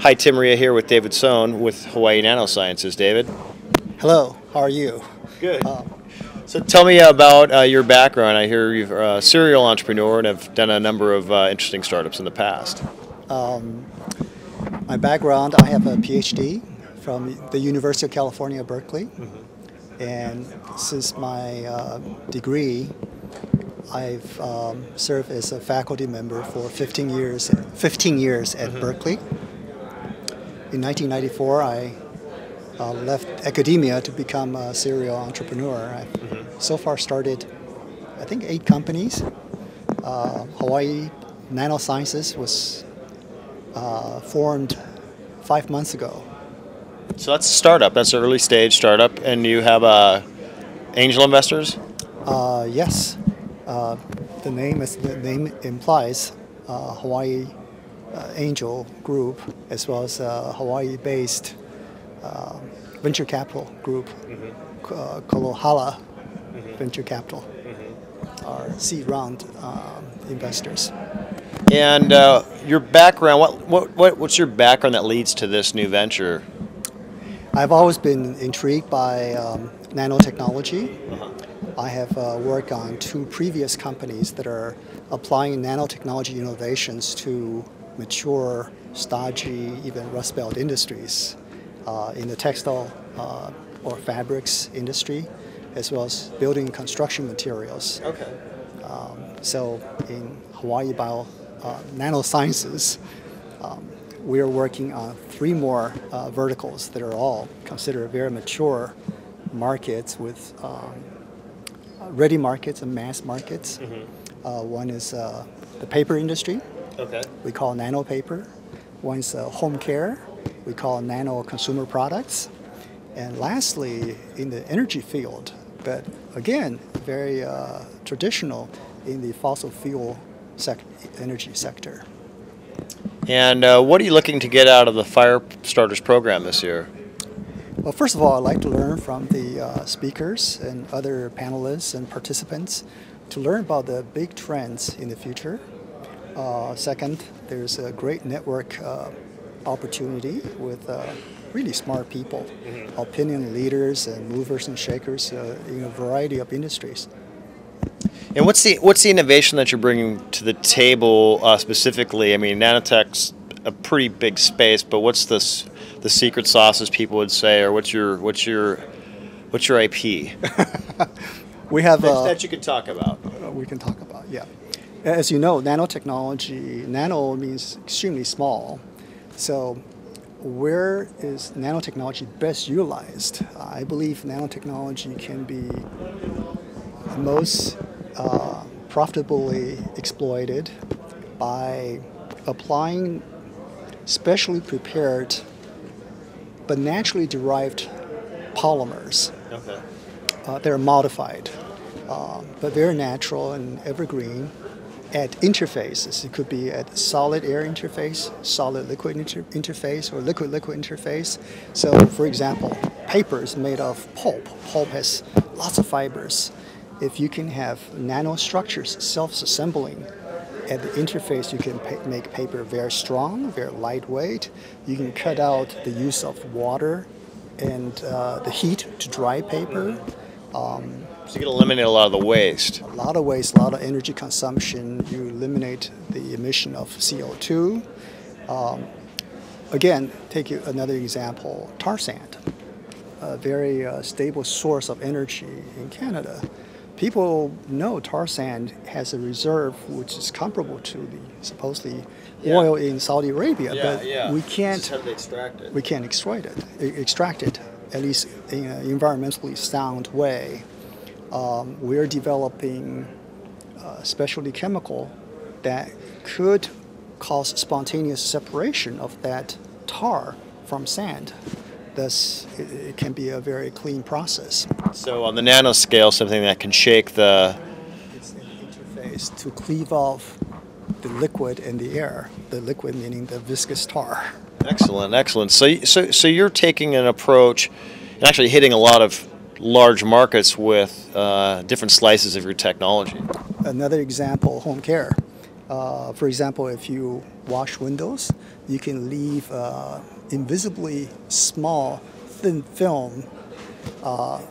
Hi, Tim Reha here with David Sohn with Hawaii Nanosciences. David? Hello, how are you? Good. So tell me about your background. I hear you're a serial entrepreneur and have done a number of interesting startups in the past. My background, I have a PhD from the University of California, Berkeley. And since my degree, I've served as a faculty member for 15 years at Berkeley. In 1994, I left academia to become a serial entrepreneur. I've so far started, I think, 8 companies. Hawaii Nanosciences was formed 5 months ago. So that's a startup. That's an early stage startup. And you have angel investors? Yes. The name implies Hawaii Angel Group, as well as Hawaii-based venture capital group, Kolohala Venture Capital, are seed round investors. And your background, what's your background that leads to this new venture? I've always been intrigued by nanotechnology. I have worked on 2 previous companies that are applying nanotechnology innovations to mature, stodgy, even Rust Belt industries in the textile or fabrics industry, as well as building and construction materials. Okay. So in Hawaii Nanosciences, we are working on 3 more verticals that are all considered very mature markets with ready markets and mass markets. One is the paper industry. Okay. We call nano paper. One's home care. We call nano consumer products. And lastly, in the energy field, but again, very traditional in the fossil fuel energy sector. And what are you looking to get out of the Fire Starters program this year? Well, first of all, I'd like to learn from the speakers and other panelists and participants to learn about the big trends in the future. Second, there's a great network opportunity with really smart people, opinion leaders and movers and shakers in a variety of industries. And what's the innovation that you're bringing to the table specifically? I mean, nanotech's a pretty big space, but what's the secret sauce, as people would say, or what's your IP? We have that you could talk about. We can talk about, yeah. As you know, nanotechnology, nano means extremely small. So where is nanotechnology best utilized? I believe nanotechnology can be most profitably exploited by applying specially prepared but naturally derived polymers. Okay. They're modified, but very natural and evergreen at interfaces. It could be at solid air interface, solid liquid interface, or liquid interface. So, for example, paper is made of pulp. Pulp has lots of fibers. If you can have nanostructures self-assembling at the interface, you can make paper very strong, very lightweight. You can cut out the use of water and the heat to dry paper. So you can eliminate a lot of the waste. A lot of waste, a lot of energy consumption. You eliminate the emission of CO2. Again, take another example, tar sand, a very stable source of energy in Canada. People know tar sand has a reserve which is comparable to the supposedly oil in Saudi Arabia, but we can't. Just how do they extract it? We can't extract it, at least in an environmentally sound way. We're developing a specialty chemical that could cause spontaneous separation of that tar from sand. Thus, it can be a very clean process. So on the nanoscale, something that can shake the... It's the interface to cleave off the liquid and the air. The liquid meaning the viscous tar. Excellent, excellent. So you're taking an approach and actually hitting a lot of large markets with different slices of your technology. Another example, home care. For example, if you wash windows, you can leave invisibly small, thin film,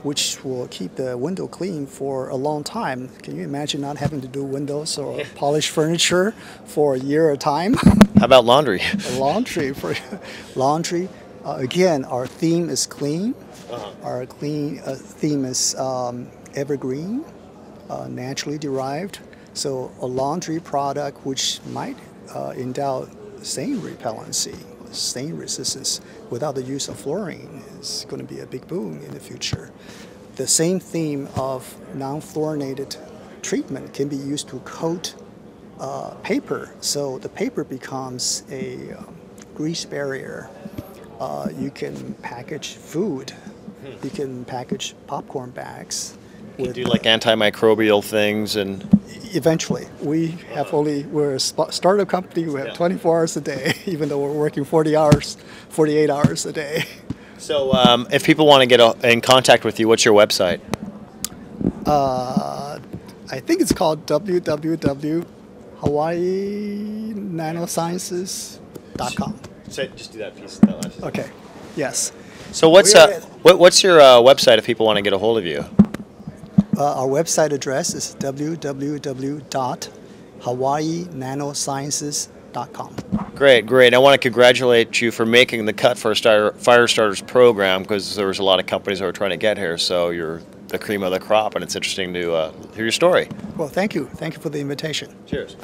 which will keep the window clean for a long time. Can you imagine not having to do windows or polish furniture for a year at a time? How about laundry? Laundry. Again, our theme is clean. Our theme is evergreen, naturally derived. So a laundry product which might endow stain repellency, stain resistance without the use of fluorine is going to be a big boom in the future. The same theme of non-fluorinated treatment can be used to coat paper. So the paper becomes a grease barrier. You can package food. You can package popcorn bags. You can do like antimicrobial things and... Eventually. We're a startup company. We have 24 hours a day, even though we're working 48 hours a day. So if people want to get in contact with you, what's your website? I think it's called www.FiRe2007.com. Just do that piece. Okay. Yes. So what's your website if people want to get a hold of you? Our website address is www.FiRe2007.com. Great. I want to congratulate you for making the cut for our Fire Starters program, because there was a lot of companies that were trying to get here. So you're the cream of the crop, and it's interesting to hear your story. Well, thank you. Thank you for the invitation. Cheers.